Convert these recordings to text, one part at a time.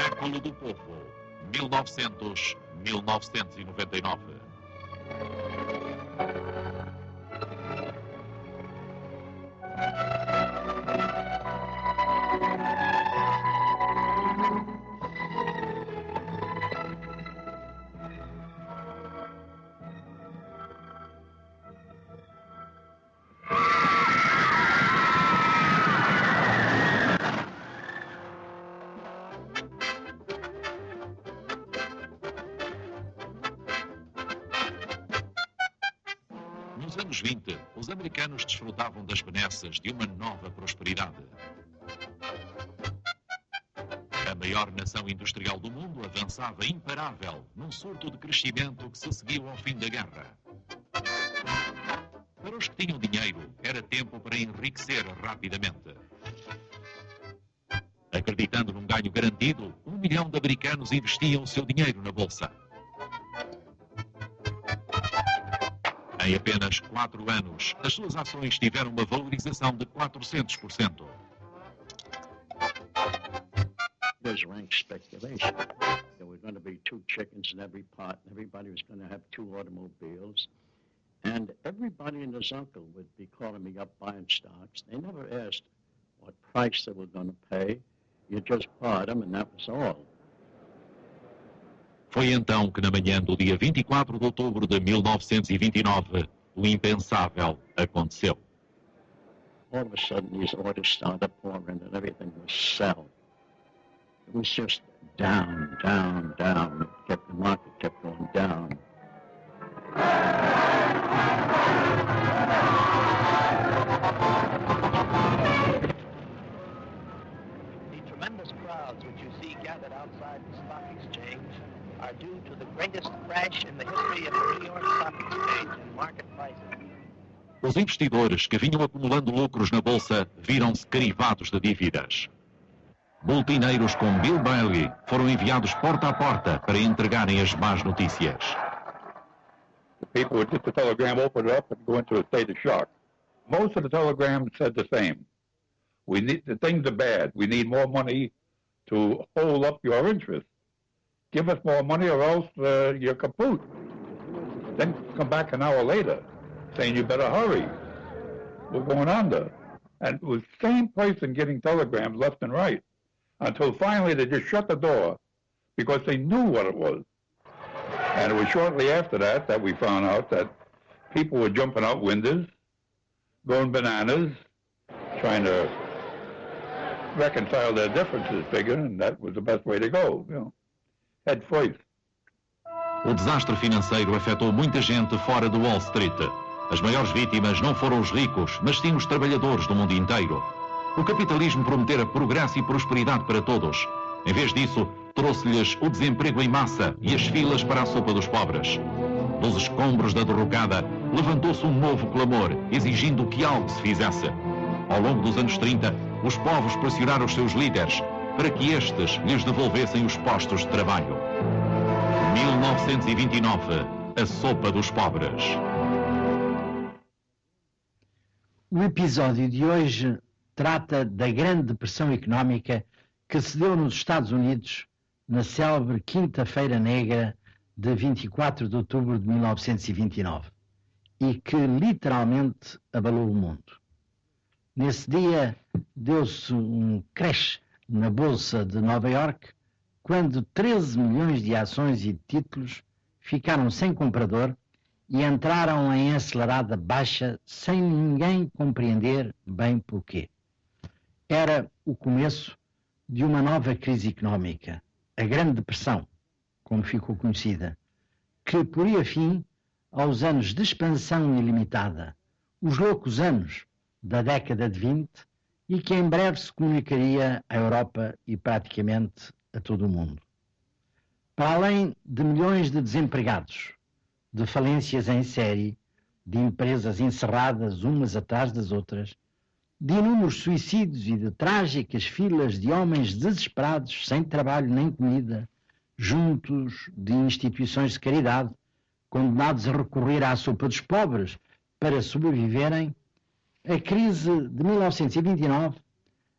Século do Povo, 1900-1999. Nos anos 20, os americanos desfrutavam das benesses de uma nova prosperidade. A maior nação industrial do mundo avançava imparável num surto de crescimento que se seguiu ao fim da guerra. Para os que tinham dinheiro, era tempo para enriquecer rapidamente. Acreditando num ganho garantido, 1 milhão de americanos investiam o seu dinheiro na bolsa. Em apenas 4 anos, as suas ações tiveram uma valorização de 400%. There's rank speculation. There were going to be 2 chickens in every pot, and everybody was going to have 2 automobiles. And everybody and his uncle would be calling me up buying stocks. They never asked what price they were going to pay. You just bought them, and that was all. Foi então que, na manhã do dia 24 de outubro de 1929, o impensável aconteceu. All of a sudden, these orders started pouring, and everything was sell. It was just down, down, down. The market kept going down. The tremendous crowds which you see gathered outside the stock exchange are due to the greatest crash in the history of the New York Stock Exchange in market prices. Os investidores que vinham acumulando lucros na bolsa viram-se crivados de dívidas. Boltineiros como Bill Bailey foram enviados porta a porta para entregarem as más notícias. The people would get the telegram, open it up, and go into a state of shock. Most of the telegrams said the same. The things are bad. We need more money to hold up your interest. Give us more money or else you're kaput. Then come back an hour later saying you better hurry. We're going under. And it was the same person getting telegrams left and right until finally they just shut the door because they knew what it was. And it was shortly after that that we found out that people were jumping out windows, going bananas, trying to reconcile their differences bigger, and that was the best way to go, you know. Head first. O desastre financeiro afetou muita gente fora do Wall Street. As maiores vítimas não foram os ricos, mas sim os trabalhadores do mundo inteiro. O capitalismo prometera progresso e prosperidade para todos. Em vez disso, trouxe-lhes o desemprego em massa e as filas para a sopa dos pobres. Dos escombros da derrocada, levantou-se um novo clamor, exigindo que algo se fizesse. Ao longo dos anos 30, os povos pressionaram os seus líderes para que estes lhes devolvessem os postos de trabalho. 1929, a sopa dos pobres. O episódio de hoje trata da Grande Depressão Económica que se deu nos Estados Unidos na célebre Quinta-feira Negra de 24 de outubro de 1929 e que literalmente abalou o mundo. Nesse dia deu-se um crash na Bolsa de Nova Iorque quando 13 milhões de ações e de títulos ficaram sem comprador e entraram em acelerada baixa sem ninguém compreender bem porquê. Era o começo de uma nova crise económica, a Grande Depressão, como ficou conhecida, que poria fim aos anos de expansão ilimitada, os loucos anos da década de 20 e que em breve se comunicaria à Europa e praticamente a todo o mundo. Para além de milhões de desempregados, de falências em série, de empresas encerradas umas atrás das outras, de inúmeros suicídios e de trágicas filas de homens desesperados, sem trabalho nem comida, juntos de instituições de caridade, condenados a recorrer à sopa dos pobres para sobreviverem, a crise de 1929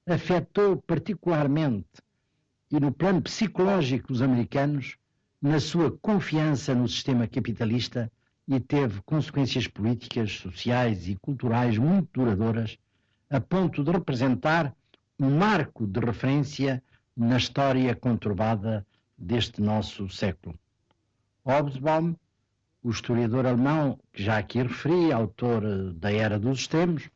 afetou particularmente e no plano psicológico dos americanos na sua confiança no sistema capitalista e teve consequências políticas, sociais e culturais muito duradouras, a ponto de representar um marco de referência na história conturbada deste nosso século. Hobsbawm, o historiador alemão que já aqui referi, autor da Era dos Extremos,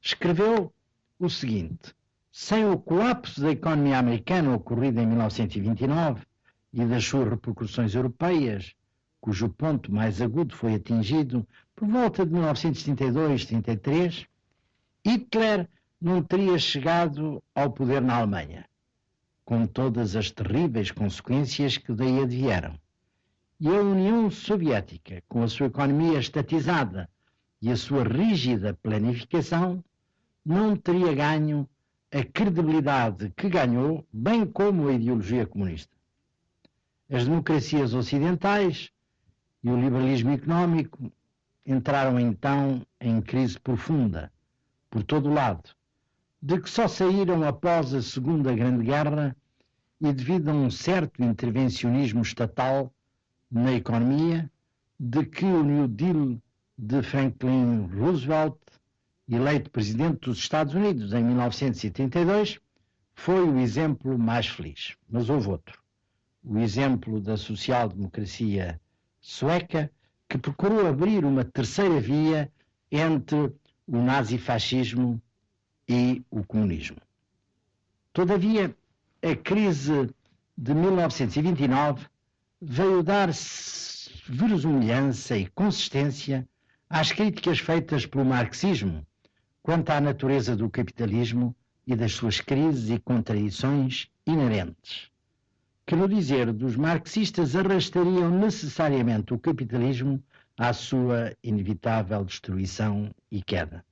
escreveu o seguinte: sem o colapso da economia americana ocorrido em 1929 e das suas repercussões europeias, cujo ponto mais agudo foi atingido por volta de 1932-33, Hitler não teria chegado ao poder na Alemanha, com todas as terríveis consequências que daí advieram. E a União Soviética, com a sua economia estatizada e a sua rígida planificação, não teria ganho a credibilidade que ganhou, bem como a ideologia comunista. As democracias ocidentais e o liberalismo económico entraram então em crise profunda, por todo o lado, de que só saíram após a Segunda Grande Guerra e devido a um certo intervencionismo estatal na economia, de que o New Deal de Franklin Roosevelt, eleito presidente dos Estados Unidos em 1932, foi o exemplo mais feliz. Mas houve outro. O exemplo da social-democracia sueca, que procurou abrir uma terceira via entre o nazifascismo e o comunismo. Todavia, a crise de 1929 veio dar verosimilhança e consistência às críticas feitas pelo marxismo quanto à natureza do capitalismo e das suas crises e contradições inerentes, que, no dizer dos marxistas, arrastariam necessariamente o capitalismo à sua inevitável destruição e queda.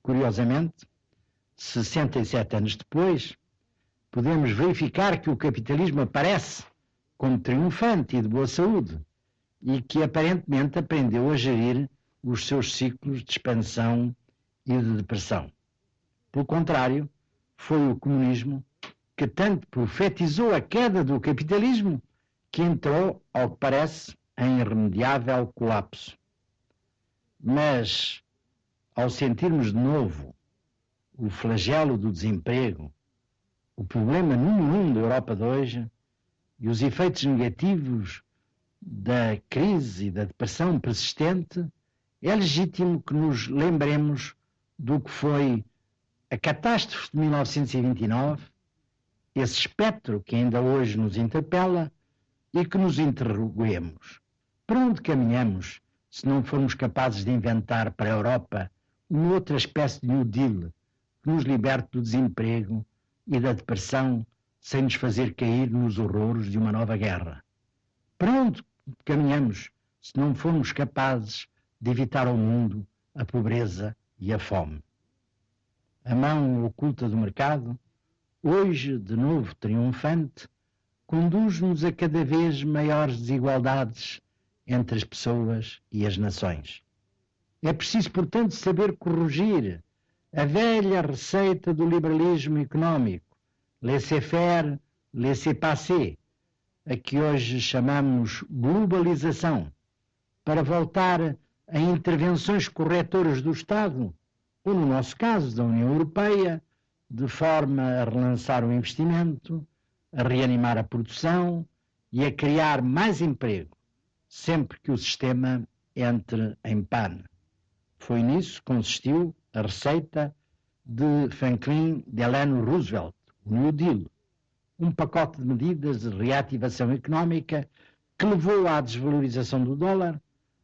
Curiosamente, 67 anos depois, podemos verificar que o capitalismo aparece como triunfante e de boa saúde e que aparentemente aprendeu a gerir os seus ciclos de expansão e de depressão. Pelo contrário, foi o comunismo que tanto profetizou a queda do capitalismo que entrou, ao que parece, em irremediável colapso. Mas, ao sentirmos de novo o flagelo do desemprego, o problema número 1 da Europa de hoje e os efeitos negativos da crise e da depressão persistente, é legítimo que nos lembremos do que foi a catástrofe de 1929, esse espectro que ainda hoje nos interpela e que nos interroguemos. Para onde caminhamos se não formos capazes de inventar para a Europa uma outra espécie de New Deal que nos liberte do desemprego e da depressão sem nos fazer cair nos horrores de uma nova guerra? Para onde caminhamos se não formos capazes de evitar ao mundo a pobreza e a fome? A mão oculta do mercado, hoje de novo triunfante, conduz-nos a cada vez maiores desigualdades entre as pessoas e as nações. É preciso, portanto, saber corrigir a velha receita do liberalismo económico, laissez-faire, laissez-passer, a que hoje chamamos globalização, para voltar a intervenções corretoras do Estado, ou no nosso caso da União Europeia, de forma a relançar o investimento, a reanimar a produção e a criar mais emprego, sempre que o sistema entre em pane. Foi nisso que consistiu a receita de Franklin Delano Roosevelt, o New Deal, um pacote de medidas de reativação económica que levou à desvalorização do dólar,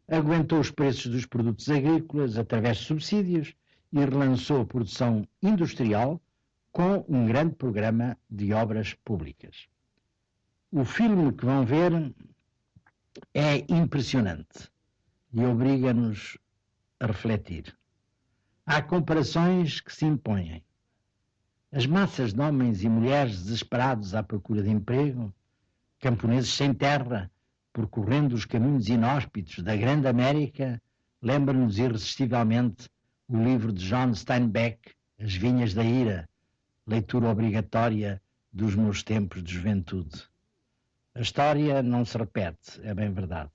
aguentou os preços dos produtos agrícolas através de subsídios e relançou a produção industrial com um grande programa de obras públicas. O filme que vão ver é impressionante e obriga-nos a refletir. Há comparações que se impõem. As massas de homens e mulheres desesperados à procura de emprego, camponeses sem terra, percorrendo os caminhos inóspitos da Grande América, lembram-nos irresistivelmente o livro de John Steinbeck, As Vinhas da Ira, leitura obrigatória dos meus tempos de juventude. A história não se repete, é bem verdade,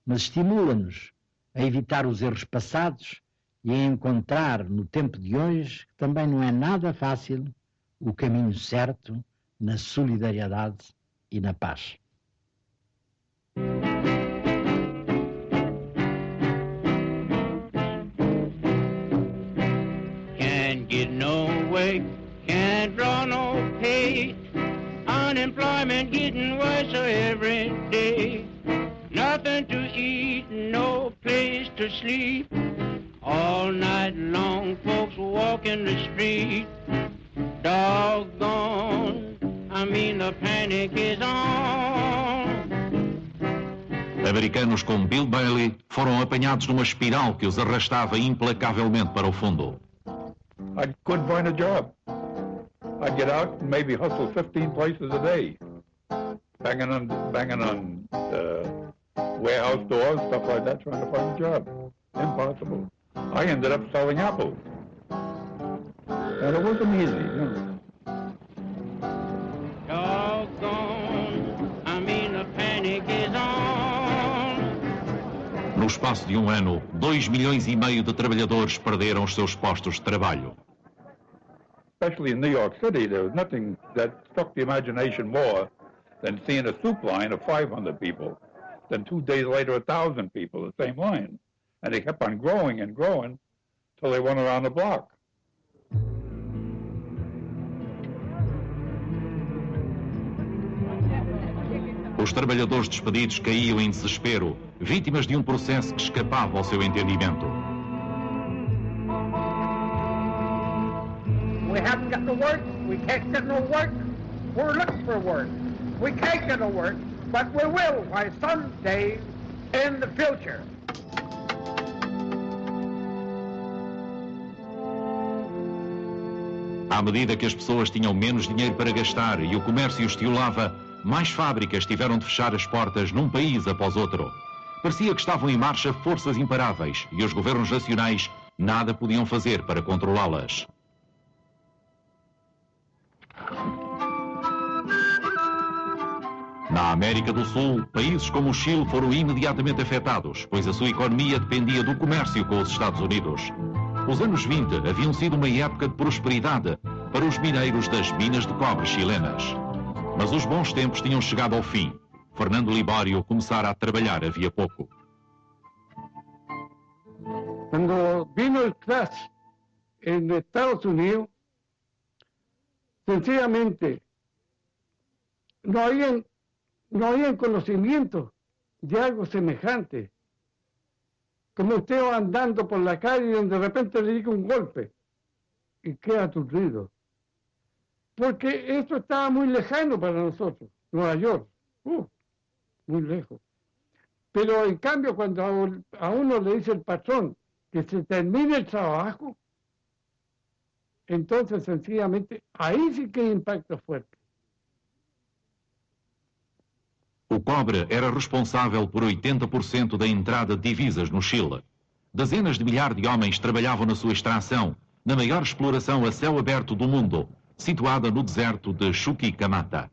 mas estimula-nos a evitar os erros passados e a encontrar no tempo de hoje, que também não é nada fácil, o caminho certo na solidariedade e na paz. Can't get no way, can't draw no pay, unemployment getting worse every day, nothing to eat, no place to sleep, all night long folks walking the street, doggone, I mean the panic is on. Americanos como Bill Bailey foram apanhados numa espiral que os arrastava implacavelmente para o fundo. I couldn't find a job. I'd get out and maybe hustle 15 places a day, banging on warehouse doors, stuff like that, trying to find a job. Impossible. I ended up selling apples. And it wasn't easy, you know. Doggone, I mean the panic is on. No espaço de um ano, 2,5 milhões de trabalhadores perderam os seus postos de trabalho. Especially in New York City, there was nothing that struck the imagination more than seeing a soup line of 500 people. Then 2 days later, 1,000 people, the same line. And they kept on growing and growing till they went around the block. Os trabalhadores despedidos caíam em desespero, vítimas de um processo que escapava ao seu entendimento. We haven't got no work, we can't get no work, we're looking for work. We can't get no work, but we will by someday in the future. À medida que as pessoas tinham menos dinheiro para gastar e o comércio estiolava, mais fábricas tiveram de fechar as portas num país após outro. Parecia que estavam em marcha forças imparáveis e os governos nacionais nada podiam fazer para controlá-las. Na América do Sul, países como o Chile foram imediatamente afetados, pois a sua economia dependia do comércio com os Estados Unidos. Os anos 20 haviam sido uma época de prosperidade para os mineiros das minas de cobre chilenas. Mas os bons tempos tinham chegado ao fim. Fernando Libório começara a trabalhar havia pouco. Cuando vino el crash en Estados Unidos, sencillamente no habían conocimiento de algo semejante. Como usted va andando por la calle y de repente le llega un golpe y queda aturdido. Porque esto estaba muy lejano para nosotros, Nueva York, muy lejos. Pero en cambio cuando a uno le dice el patrón que se termine el trabajo, entonces sencillamente ahí sí que hay impacto fuerte. O cobre era responsável por 80% da entrada de divisas no Chile. Dezenas de milhares de homens trabalhavam na sua extração, na maior exploração a céu aberto do mundo, situada no deserto de Chuquicamata.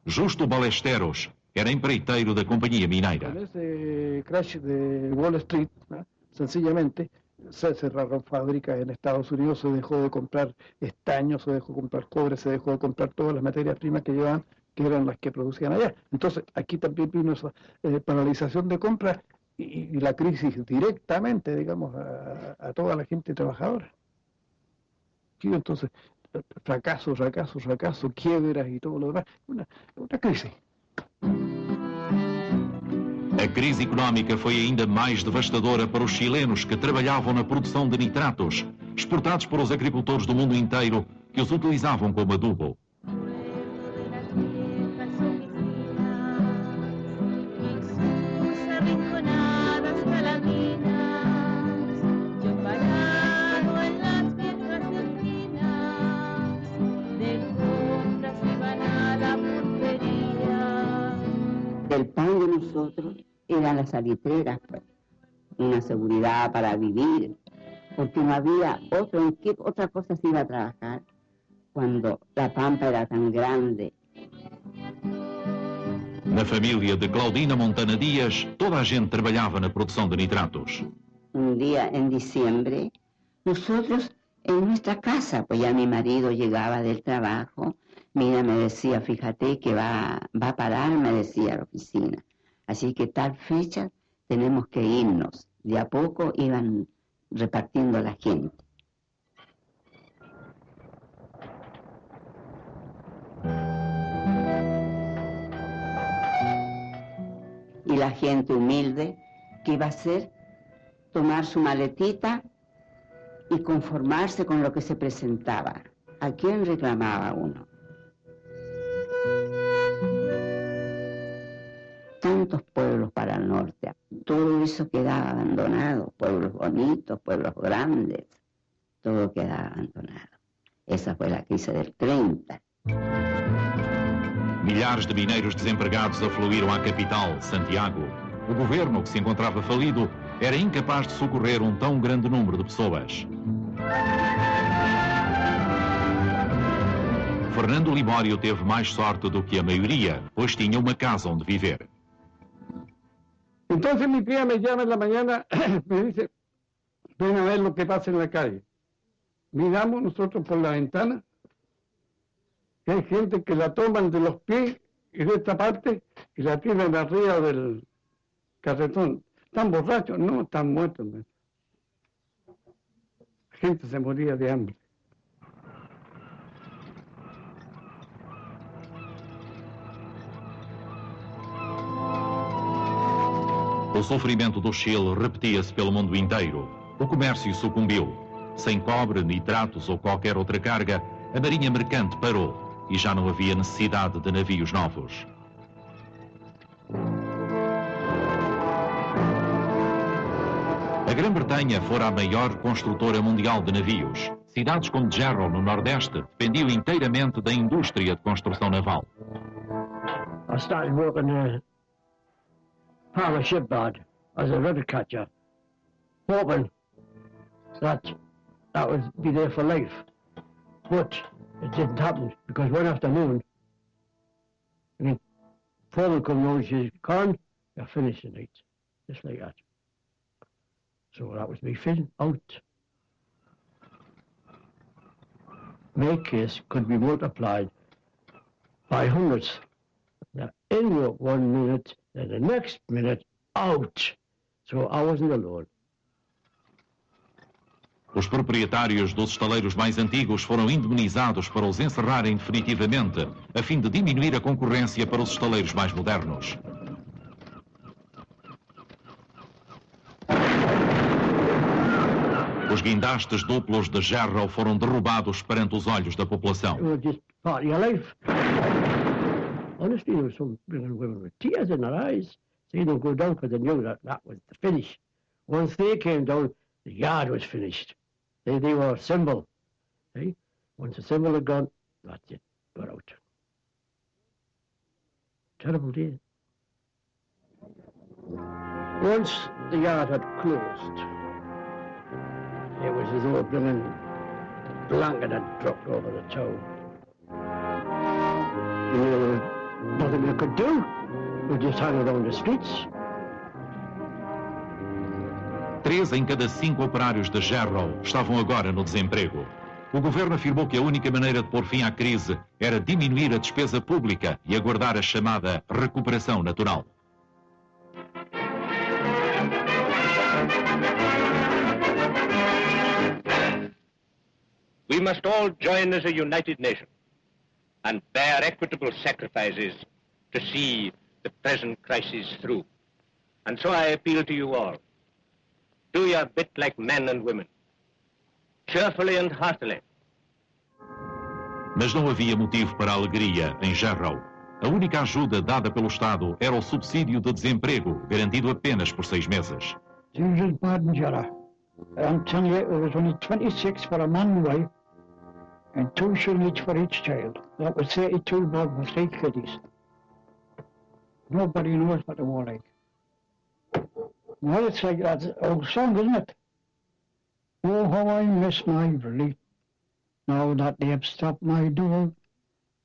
Justo Ballesteros era empreiteiro da companhia mineira. Esse crash de Wall Street, ¿no? Sencillamente se cerraron fábricas en Estados Unidos, se dejó de comprar estaño, se dejó de comprar cobre, se dejó de comprar todas las materias primas que llevaban, que eran las que producían allá. Entonces, aquí también vino esa paralización de compras y la crisis directamente, digamos, a toda la gente trabajadora. Sí, entonces, fracaso, quiebras y todo lo demás, una crisis. A crise económica foi ainda mais devastadora para os chilenos que trabalhavam na produção de nitratos, exportados por os agricultores do mundo inteiro que os utilizavam como adubo. El pan de nosotros era la salitrera, pues, una seguridad para vivir, porque no había otra cosa se iba a trabajar. cuando la pampa era tan grande. Na família de Claudina Montana Dias, toda a gente trabalhava na produção de nitratos. Un día en diciembre, nosotros en nuestra casa, pues ya mi marido llegaba del trabajo, mira, me decía, fíjate que va a parar, me decía a la oficina. Así que tal fecha tenemos que irnos. De a poco iban repartiendo la gente. Y la gente humilde, ¿qué iba a hacer? Tomar su maletita y conformarse con lo que se presentaba. ¿A quién reclamaba uno? Tantos pueblos para el norte, todo eso quedaba abandonado, pueblos bonitos, pueblos grandes, todo quedaba abandonado. Esa fue la crisis del 30. Milhares de mineiros desempregados afluíram à capital, Santiago. O governo, que se encontrava falido, era incapaz de socorrer um tão grande número de pessoas. Fernando Libório teve mais sorte do que a maioria, pois tinha uma casa onde viver. Entonces mi tía me llama en la mañana, me dice, ven a ver lo que pasa en la calle. Miramos nosotros por la ventana, que hay gente que la toman de los pies y de esta parte y la tiran arriba del carretón. ¿Están borrachos? No, están muertos. La gente se moría de hambre. O sofrimento do Chile repetia-se pelo mundo inteiro. O comércio sucumbiu. Sem cobre, nitratos ou qualquer outra carga, a marinha mercante parou e já não havia necessidade de navios novos. A Grã-Bretanha fora a maior construtora mundial de navios. Cidades como Gerro, no Nordeste, dependiam inteiramente da indústria de construção naval. I started working Palmer shipyard as a rudder catcher, hoping that would be there for life. But it didn't happen, because one afternoon, foreman come round and says, "Con, you're finished tonight," just like that. So that was me fitting out. My case could be multiplied by hundreds. Now, in work 1 minute, then the next minute, out. So I wasn't alone. Os proprietários dos estaleiros mais antigos foram indemnizados para os encerrarem definitivamente, a fim de diminuir a concorrência para os estaleiros mais modernos. Os guindastes duplos de Gerro foram derrubados perante os olhos da população. It was just part of your life. Honestly, there were some women with tears in their eyes, seeing them go down, because they knew that was the finish. Once they came down, the yard was finished. They were a symbol. Eh? Once the symbol had gone, that's it, got out. Terrible day. Once the yard had closed, it was as though a blooming blanket had dropped over the tow. Nothing we could do. We just hung around the streets. 3 em cada 5 operários de Gerro estavam agora no desemprego. O governo afirmou que a única maneira de pôr fim à crise era diminuir a despesa pública e aguardar a chamada recuperação natural. We must all join as a united nation and bear equitable sacrifices to see the present crisis through. And so I appeal to you all. Do your bit like men and women, cheerfully and heartily. Mas não havia motivo para alegria em Gerro. A única ajuda dada pelo Estado era o subsídio de desemprego, garantido apenas por 6 meses. Things was bad in Jarrah. I'm telling you, it was only 26 for a man and wife, and 2 shillings for each child. That was 32 bob for 3 kiddies. Nobody knows what they were like. Well, it's like that old song, isn't it? Oh, how I miss my relief. Now that they have stopped my door,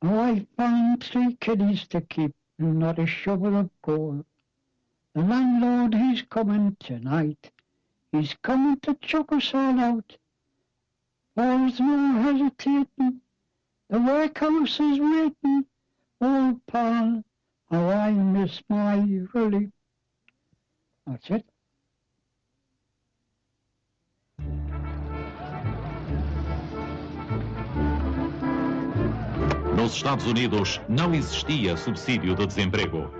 I found 3 kiddies to keep and not a shovel of coal. The landlord, he's coming tonight. He's coming to chuck us all out. There's no hesitating. The workhouse is waiting. Old pal, how I miss my relief. That's it. Nos Estados Unidos não existia subsídio de desemprego.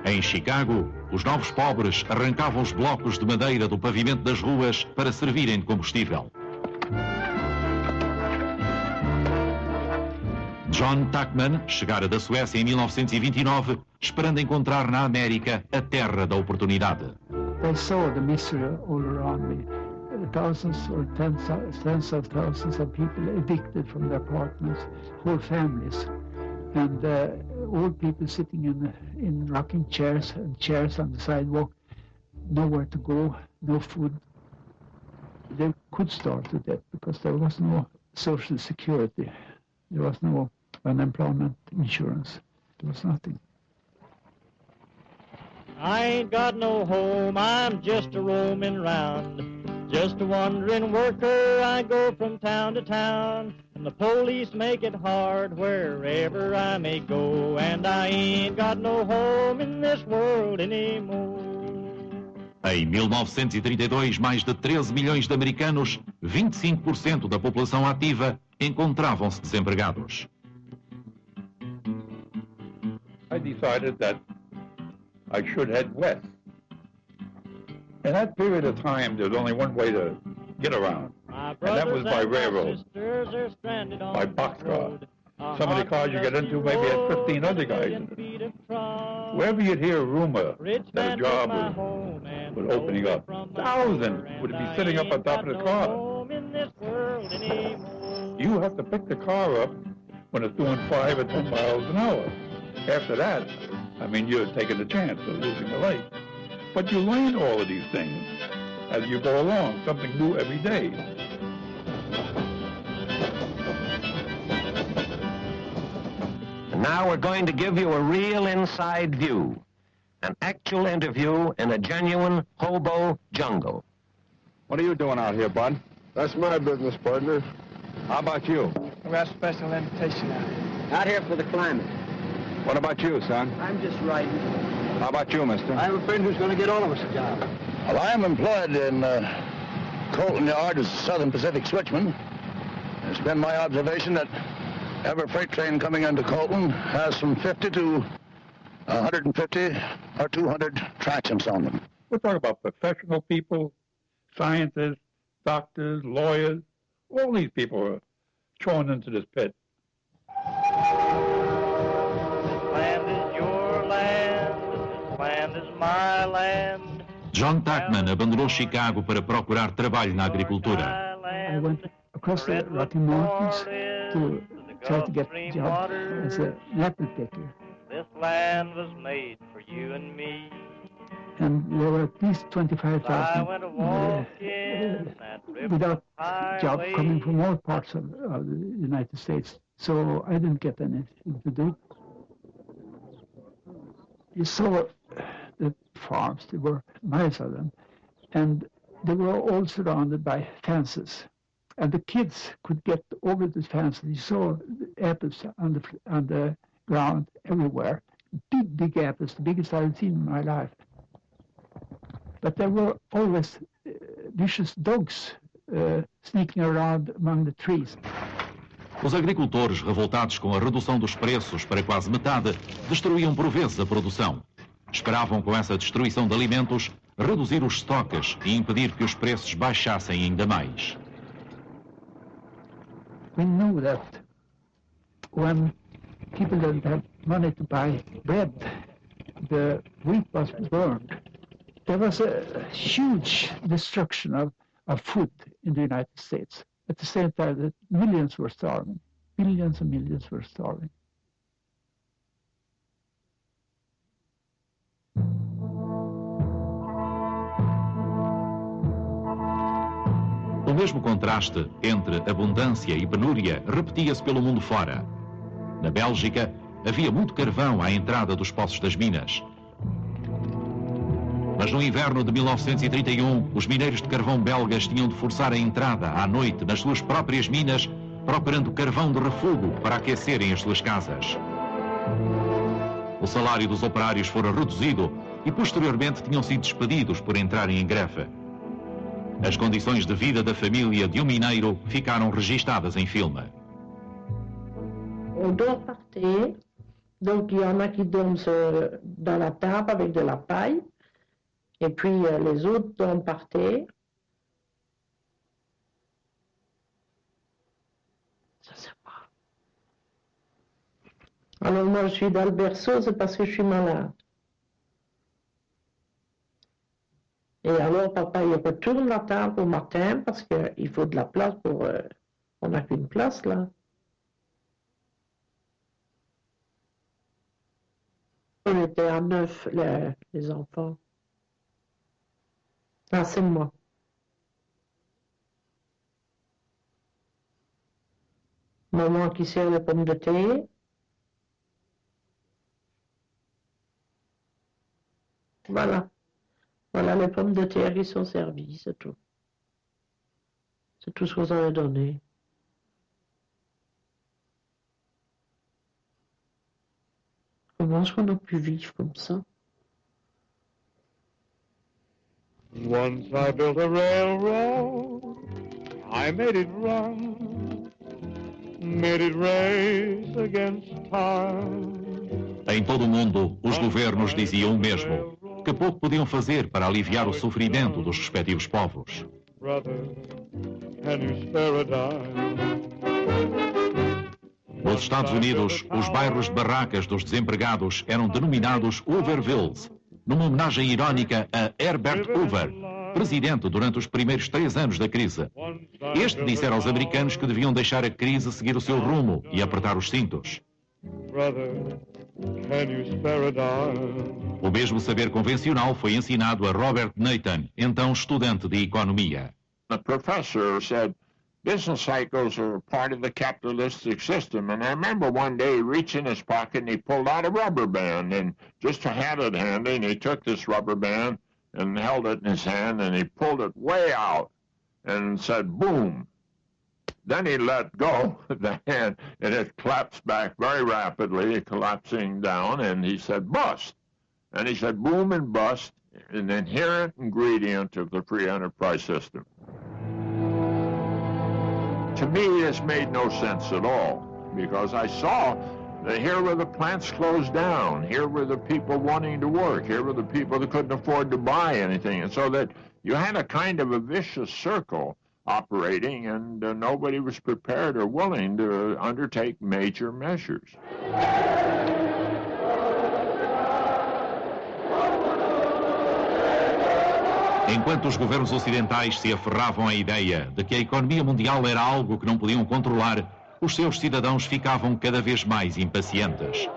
Em Chicago, os novos pobres arrancavam os blocos de madeira do pavimento das ruas para servirem de combustível. John Tuckman chegara da Suécia em 1929, esperando encontrar na América a terra da oportunidade. I saw the misery all around me. Thousands or tens of thousands of people evicted from their apartments, whole families, and old people sitting in rocking chairs and chairs on the sidewalk, nowhere to go, no food. They could starve to death because there was no social security. There was no unemployment insurance. There was nothing. I ain't got no home, I'm just a roaming round. Just a wandering worker, I go from town to town. And the police make it hard wherever I may go. And I ain't got no home in this world anymore. Em 1932, mais de 13 milhões de americanos, 25% da população ativa, encontravam-se desempregados. I decided that I should head west. In that period of time, there was only one way to get around, and that was by railroad, by boxcar. Some of the cars you get into maybe had 15 other guys in it. Wherever you'd hear a rumor that a job was opening up, thousands would be sitting up on top of the car. You have to pick the car up when it's doing 5 or 10 miles an hour. After that, I mean, you're taking a chance of losing a leg. But you learn all of these things as you go along, something new every day. And now we're going to give you a real inside view, an actual interview in a genuine hobo jungle. What are you doing out here, Bud? That's my business, partner. How about you? We have special invitation out here. Out here for the climate. What about you, son? I'm just riding. How about you, mister? I have a friend who's going to get all of us a job. Well, I am employed in Colton Yard as a Southern Pacific switchman. It's been my observation that every freight train coming into Colton has from 50 to 150 or 200 transients on them. We're talking about professional people, scientists, doctors, lawyers. All these people are thrown into this pit. John Tuckman abandonou Chicago para procurar trabalho na agricultura. I went across the Rocky Mountains to try to get a job as an apple picker. This land was made for you and me. And there were at least 25,000 without job coming from all parts of the United States. So I didn't get anything to do. You saw the farms, there were miles of them, and they were all surrounded by fences. And the kids could get over the fences. You saw apples on the ground everywhere. Big apples, the biggest I've seen in my life. But there were always vicious dogs sneaking around among the trees. Os agricultores, revoltados com a redução dos preços para quase metade, destruíam por vezes a produção. Esperavam com essa destruição de alimentos reduzir os estoques e impedir que os preços baixassem ainda mais. We knew that when people didn't have money to buy bread, the wheat was burned. There was a huge destruction of food in the United States. At the same time that millions were starving. Millions and millions were starving. mesmo contraste entre abundância e penúria repetia-se pelo mundo fora. Na Bélgica, havia muito carvão à entrada dos poços das minas. Mas no inverno de 1931, os mineiros de carvão belgas tinham de forçar a entrada à noite nas suas próprias minas, procurando carvão de refúgio para aquecerem as suas casas. O salário dos operários fora reduzido e posteriormente tinham sido despedidos por entrarem em greve. As condições de vida da família de um mineiro ficaram registadas em filme. On doit partir, donc il y en a qui dorment dans la table avec de la paille, et puis les autres dorment par terre. Ça c'est pas. Alors moi je suis dans le berceau, c'est parce que je suis malade. Et alors papa il retourne la table au matin parce qu'il faut de la place pour... on n'a qu'une place là. On était à 9, les enfants. Ah, c'est moi. Maman qui sert les pommes de terre. Voilà. Voilà les pommes de terre qui sont servies, c'est tout. C'est tout ce qu'on en a donné. Comment est-ce qu'on a pu vivre comme ça? Once I built a railroad, I made it run, made it race against time. Em todo o mundo, os governos diziam o mesmo, que pouco podiam fazer para aliviar o sofrimento dos respectivos povos. Brother, can you spare a dime? Nos Estados Unidos, os bairros de barracas dos desempregados eram denominados Hoovervilles, numa homenagem irónica a Herbert Hoover, presidente durante os primeiros 3 anos da crise. Este dissera aos americanos que deviam deixar a crise seguir o seu rumo e apertar os cintos. Brother, can you spare a dime? O mesmo saber convencional foi ensinado a Robert Nathan, então estudante de economia. The professor said, business cycles are part of the capitalistic system. And I remember one day he reached in his pocket and he pulled out a rubber band and just had it handy, and he took this rubber band and held it in his hand and he pulled it way out and said, boom. Then he let go of the hand and it collapsed back very rapidly, collapsing down, and he said, bust. And he said, boom and bust, an inherent ingredient of the free enterprise system. To me, this made no sense at all, because I saw that here were the plants closed down, here were the people wanting to work, here were the people that couldn't afford to buy anything, and so that you had a kind of a vicious circle operating, and nobody was prepared or willing to undertake major measures. Enquanto os governos ocidentais se aferravam à ideia de que a economia mundial era algo que não podiam controlar, os seus cidadãos ficavam cada vez mais impacientes.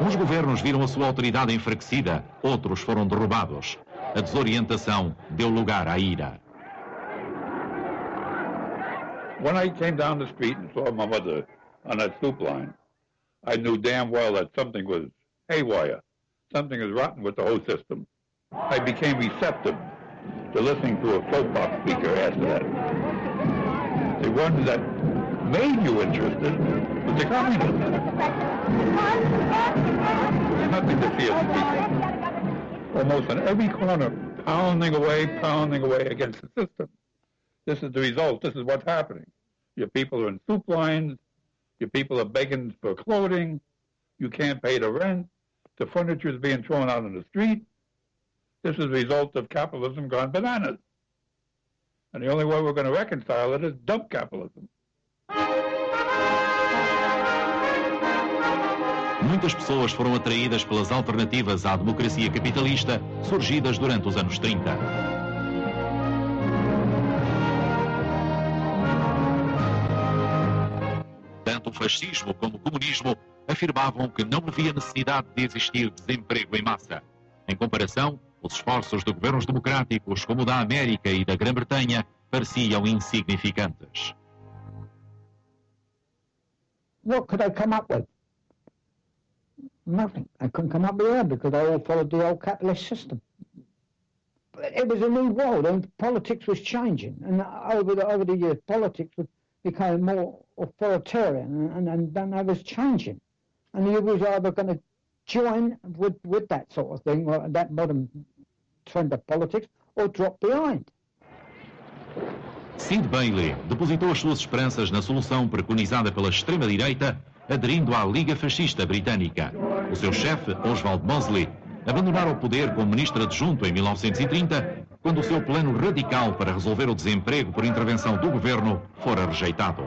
Uns governos viram a sua autoridade enfraquecida, outros foram derrubados. A desorientação deu lugar à ira. When I came down the street and saw my mother on that soup line, I knew damn well that something was haywire. Something was rotten with the whole system. I became receptive to listening to a soapbox speaker after that. The one that made you interested was the communists. There's nothing to fear from people. Almost on every corner, pounding away against the system. This is the result. This is what's happening. Your people are in soup lines. Your people are begging for clothing. You can't pay the rent. The furniture is being thrown out on the street. This is the result of capitalism gone bananas. And the only way we're going to reconcile it is dump capitalism. Muitas pessoas foram atraídas pelas alternativas à democracia capitalista surgidas durante os anos 30. Tanto o fascismo como o comunismo afirmavam que não havia necessidade de existir desemprego em massa. Em comparação, os esforços de governos democráticos como o da América e da Grã-Bretanha pareciam insignificantes. What could they come up with? Nothing. They couldn't come up with that because they all followed the old capitalist system. But it was a new world and politics was changing. And over the years, politics became more authoritarian and then it was changing. And you was either going to join with that sort of thing, or that modern trend of politics, or drop behind. Sid Bailey depositou as suas esperanças na solução preconizada pela extrema-direita, aderindo à Liga Fascista Britânica. O seu chefe, Oswald Mosley, abandonara o poder como ministro adjunto em 1930, quando o seu plano radical para resolver o desemprego por intervenção do governo fora rejeitado.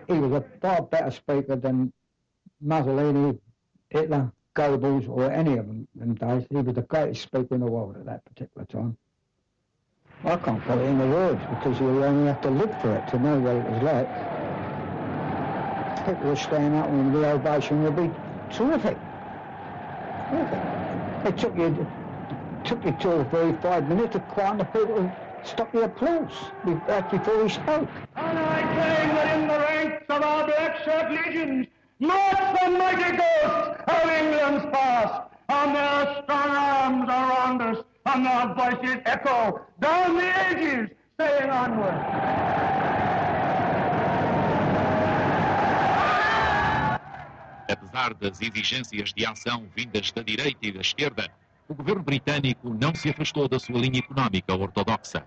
He was a far better speaker than Mussolini, Hitler, Goebbels, or any of them days. He was the greatest speaker in the world at that particular time. I can't put it in the words because you only have to look for it to know what it was like. People were staying out and the ovation would be terrific. It took you 2 or 3, 5 minutes to quiet the people to stop the applause before he spoke. And I claim that in the ranks of our black shirt legions march the mighty ghosts of England's past, and their strong arms around us, and their voices echo down the ages, saying onward. Apesar das exigências de ação vindas da direita e da esquerda, o governo britânico não se afastou da sua linha económica ortodoxa.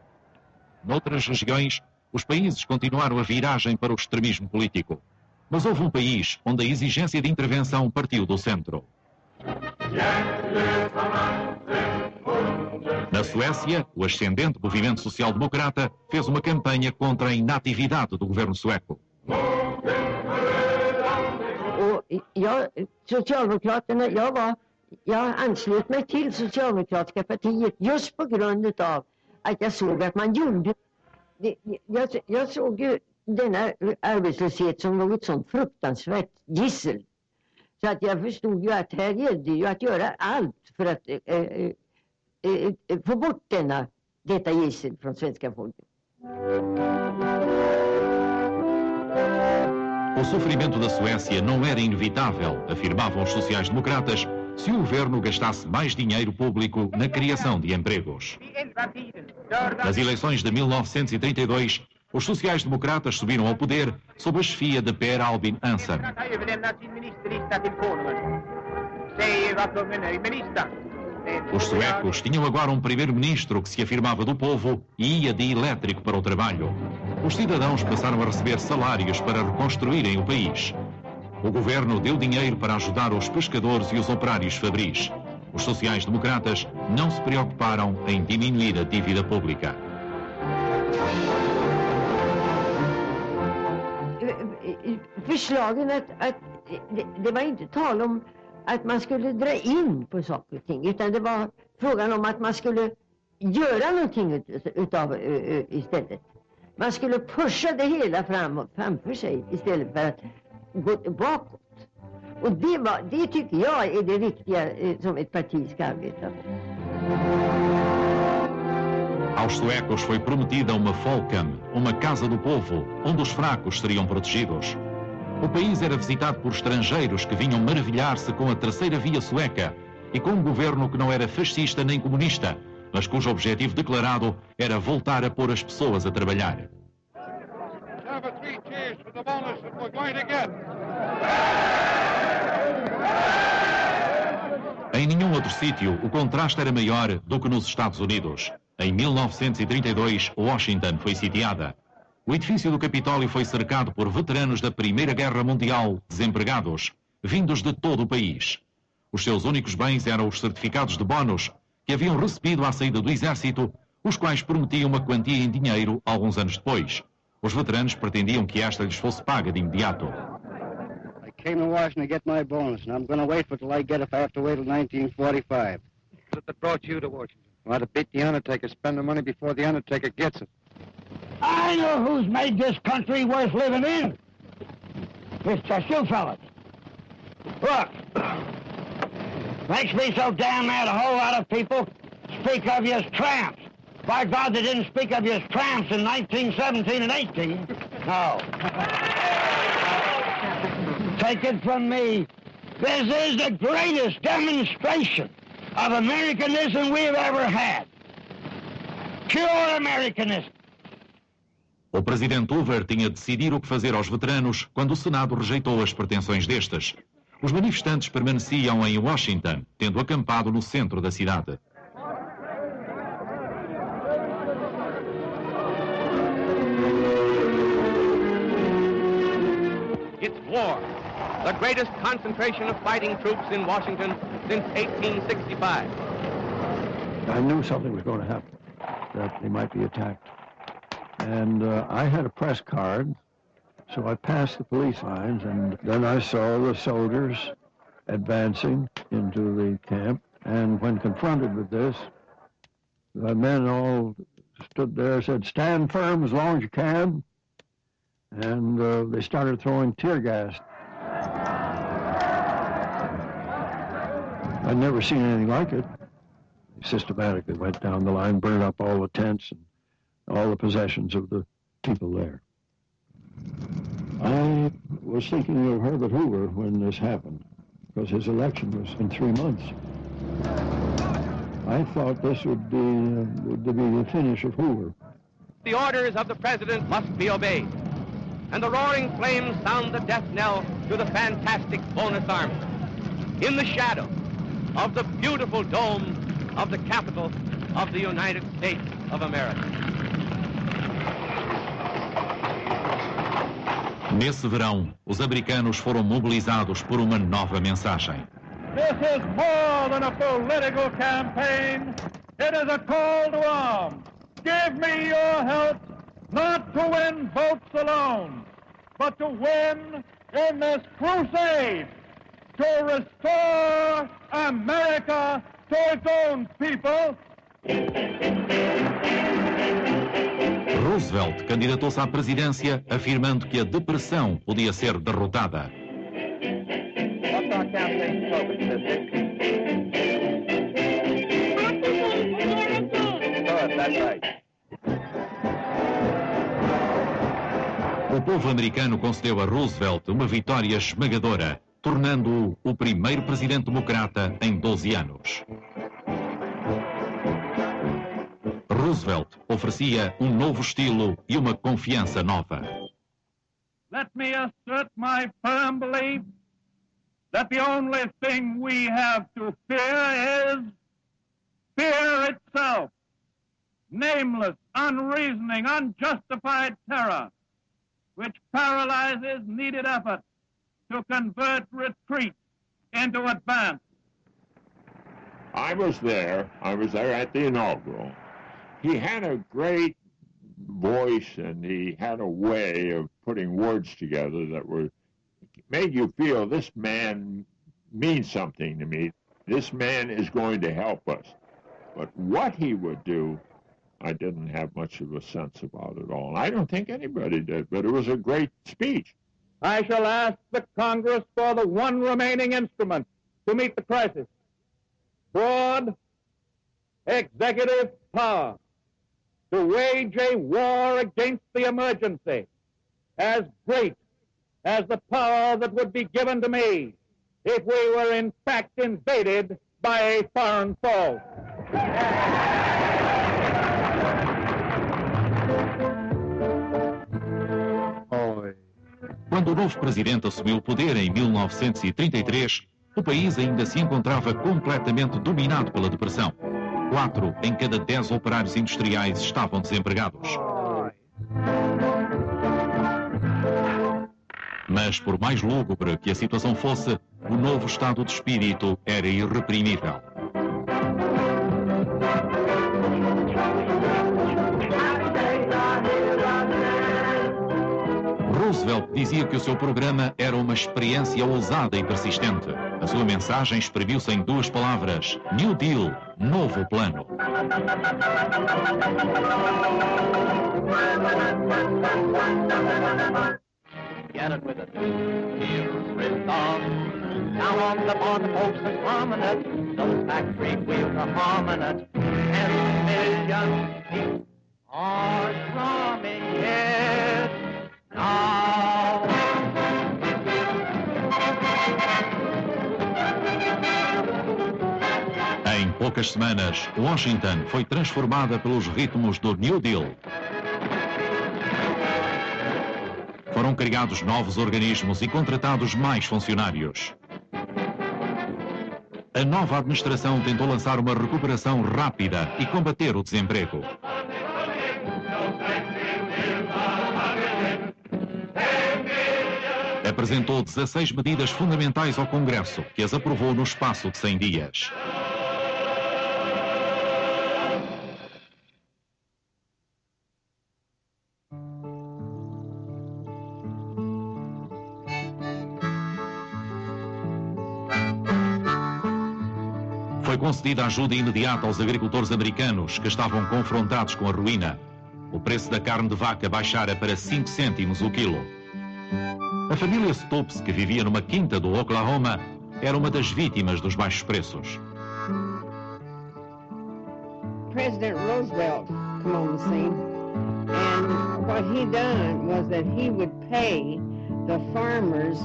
Noutras regiões, os países continuaram a viragem para o extremismo político. Mas houve um país onde a exigência de intervenção partiu do centro. Na Suécia, o ascendente movimento social-democrata fez uma campanha contra a inatividade do governo sueco. Jag anslöt mig till Socialdemokratiska partiet just på grund av att jag såg att man gjorde. Jag såg ju denna arbetslöshet som något sånt fruktansvärt gissel. Så att jag förstod ju att här gällde ju att göra allt för att få bort detta gissel från svenska folket. O sofrimento da Suécia não era inevitável, afirmavam os sociais-democratas, se o governo gastasse mais dinheiro público na criação de empregos. Nas eleições de 1932, os sociais-democratas subiram ao poder sob a chefia de Per Albin Hansson. Os suecos tinham agora um primeiro-ministro que se afirmava do povo e ia de elétrico para o trabalho. Os cidadãos passaram a receber salários para reconstruírem o país. O governo deu dinheiro para ajudar os pescadores e os operários fabris. Os sociais-democratas não se preocuparam em diminuir a dívida pública. Förslagen det var inte tal om att man skulle dra in på saker och ting, utan det var frågan om att man skulle göra någonting utav istället. Man skulle pusha det hela framför sig istället för att gå bakåt. Och det tycker jag är det riktiga som ett parti ska arbeta med. Aos suecos foi prometida uma Folkham, uma casa do povo, onde os fracos seriam protegidos. O país era visitado por estrangeiros que vinham maravilhar-se com a terceira via sueca e com um governo que não era fascista nem comunista, mas cujo objetivo declarado era voltar a pôr as pessoas a trabalhar. Em nenhum outro sítio o contraste era maior do que nos Estados Unidos. Em 1932, Washington foi sitiada. O edifício do Capitólio foi cercado por veteranos da Primeira Guerra Mundial, desempregados, vindos de todo o país. Os seus únicos bens eram os certificados de bónus que haviam recebido à saída do exército, os quais prometiam uma quantia em dinheiro alguns anos depois. Os veteranos pretendiam que esta lhes fosse paga de imediato. I came to Washington to get my bonus, and I'm going to wait for it till I get it if I have to wait till 1945. What that brought you to Washington? Well, to beat the Undertaker, spend the money before the Undertaker gets it. I know who's made this country worth living in. It's you fellas. Look, makes me so damn mad a whole lot of people speak of you as tramps. By God, they didn't speak of you as tramps in 1917 and 18. No. Take it from me. This is the greatest demonstration of Americanism we've ever had. Pure Americanism. O presidente Hoover tinha de decidir o que fazer aos veteranos quando o Senado rejeitou as pretensões destes. Os manifestantes permaneciam em Washington, tendo acampado no centro da cidade. It's war, the greatest concentration of fighting troops in Washington since 1865. I knew something was going to happen, that they might be attacked. And I had a press card, so I passed the police lines, and then I saw the soldiers advancing into the camp. And when confronted with this, the men all stood there and said, "Stand firm as long as you can." And they started throwing tear gas. I'd never seen anything like it. They systematically went down the line, burned up all the tents and all the possessions of the people there. I was thinking of Herbert Hoover when this happened, because his election was in 3 months. I thought this would be the finish of Hoover. The orders of the president must be obeyed, and the roaring flames sound the death knell to the fantastic bonus army. In the shadow of the beautiful dome of the Capitol of the United States of America. Nesse verão, os americanos foram mobilizados por uma nova mensagem. This is more than a political campaign. It is a call to arms. Give me your help, not to win votes alone, but to win in this crusade to restore America to its own people. Roosevelt candidatou-se à presidência afirmando que a depressão podia ser derrotada. What's our campaign slogan, Dick? Good, that's right. O povo americano concedeu a Roosevelt uma vitória esmagadora, tornando-o o primeiro presidente democrata em 12 anos. Roosevelt oferecia um novo estilo e uma confiança nova. Let me assert my firm belief that the only thing we have to fear is fear itself. Nameless, unreasoning, unjustified terror, which paralyzes needed effort to convert retreat into advance. I was there at the inaugural. He had a great voice and he had a way of putting words together that made you feel this man means something to me. This man is going to help us. But what he would do, I didn't have much of a sense about it all. I don't think anybody did, but it was a great speech. I shall ask the Congress for the one remaining instrument to meet the crisis. Broad executive power to wage a war against the emergency as great as the power that would be given to me if we were in fact invaded by a foreign foe. Quando o novo presidente assumiu o poder em 1933, o país ainda se encontrava completamente dominado pela depressão. 4 em cada 10 operários industriais estavam desempregados. Mas, por mais lúgubre que a situação fosse, o novo estado de espírito era irreprimível. Roosevelt dizia que o seu programa era uma experiência ousada e persistente. A sua mensagem exprimiu-se em 2 palavras: New Deal, novo plano. Get it with it. Here is on. Down on the board, the folks are farming it. Those factory wheels are harming it. And million people are drumming yet now. Em poucas semanas, Washington foi transformada pelos ritmos do New Deal. Foram criados novos organismos e contratados mais funcionários. A nova administração tentou lançar uma recuperação rápida e combater o desemprego. Apresentou 16 medidas fundamentais ao Congresso, que as aprovou no espaço de 100 dias. Foi concedida ajuda imediata aos agricultores americanos que estavam confrontados com a ruína. O preço da carne de vaca baixara para 5 cêntimos o quilo. A família Stoops, que vivia numa quinta do Oklahoma, era uma das vítimas dos baixos preços. President Roosevelt came on the scene, and what he done was that he would pay the farmers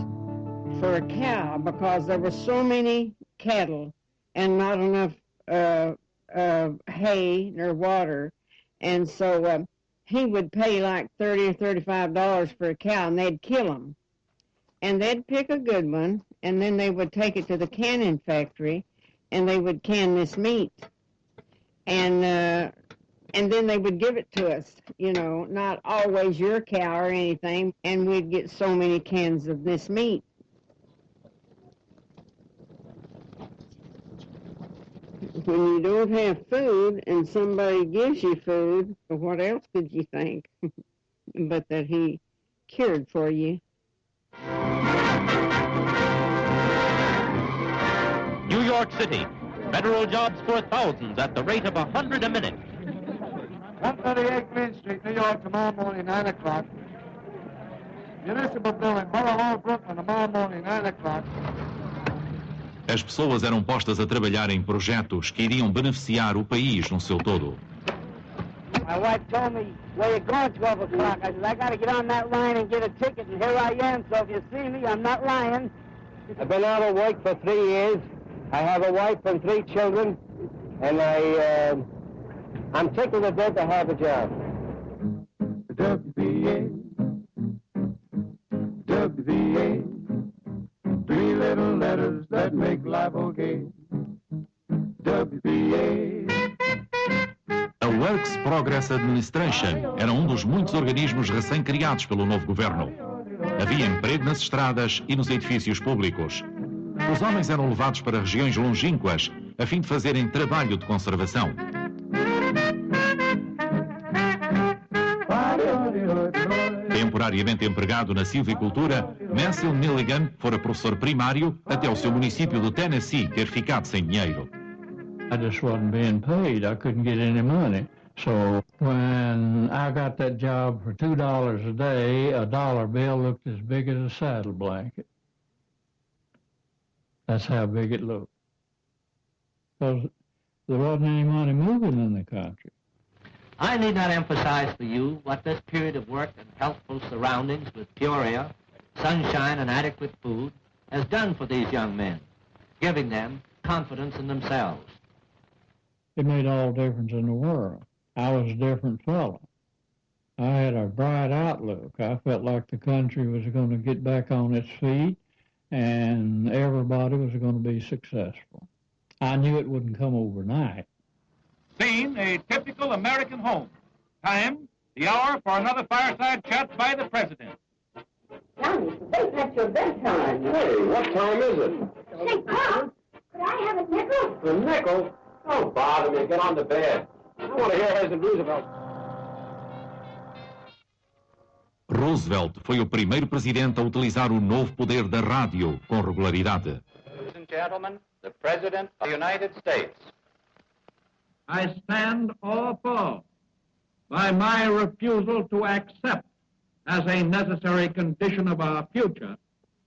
for a cow because there were so many cattle and not enough hay or water, and so he would pay like $30 or $35 for a cow, and they'd kill them, and they'd pick a good one, and then they would take it to the canning factory, and they would can this meat, and then they would give it to us, you know, not always your cow or anything, and we'd get so many cans of this meat. When you don't have food and somebody gives you food, what else could you think? But that he cared for you. New York City, federal jobs for thousands at the rate of 100 a minute. 138 Green Street, New York, tomorrow morning, 9 o'clock. Municipal Building, Borough Hall, Brooklyn, tomorrow morning, 9 o'clock. As pessoas eram postas a trabalhar em projetos que iriam beneficiar o país no seu todo. My wife told me, where you going, 12 o'clock? I said, I got to get on that line and get a ticket, and here I am. So if you see me, I'm not lying. I've been out of work for 3 years. I have a wife and 3 children, and I'm tickled to death to have a job. WVA, WVA, 3 little letters that make life okay. WVA. A Works Progress Administration era um dos muitos organismos recém-criados pelo novo governo. Havia emprego nas estradas e nos edifícios públicos. Os homens eram levados para regiões longínquas a fim de fazerem trabalho de conservação. Temporariamente empregado na silvicultura, Mansell Milligan fora professor primário até o seu município do Tennessee ter ficado sem dinheiro. I just wasn't being paid. I couldn't get any money. So when I got that job for $2 a day, a dollar bill looked as big as a saddle blanket. That's how big it looked. Because there wasn't any money moving in the country. I need not emphasize for you what this period of work and healthful surroundings with pure air, sunshine, and adequate food has done for these young men, giving them confidence in themselves. It made all the difference in the world. I was a different fellow. I had a bright outlook. I felt like the country was going to get back on its feet and everybody was going to be successful. I knew it wouldn't come overnight. Scene, a typical American home. Time, the hour for another fireside chat by the President. Johnny, isn't that your bedtime? Hey, what time is it? Say, Pop, could I have a nickel? A nickel? Don't bother me. Get on to bed. I want to hear President Roosevelt. Roosevelt foi o primeiro presidente a utilizar o novo poder da rádio com regularidade. Ladies and gentlemen, the President of the United States. I stand all appalled by my refusal to accept as a necessary condition of our future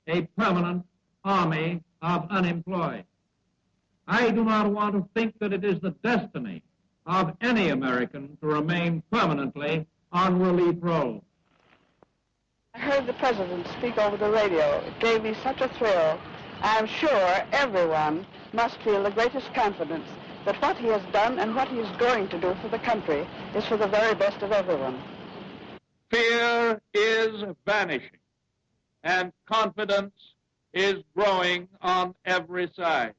a permanent army of unemployed. I do not want to think that it is the destiny of any American to remain permanently on relief roll. I heard the President speak over the radio. It gave me such a thrill. I'm sure everyone must feel the greatest confidence that what he has done and what he is going to do for the country is for the very best of everyone. Fear is vanishing, and confidence is growing on every side.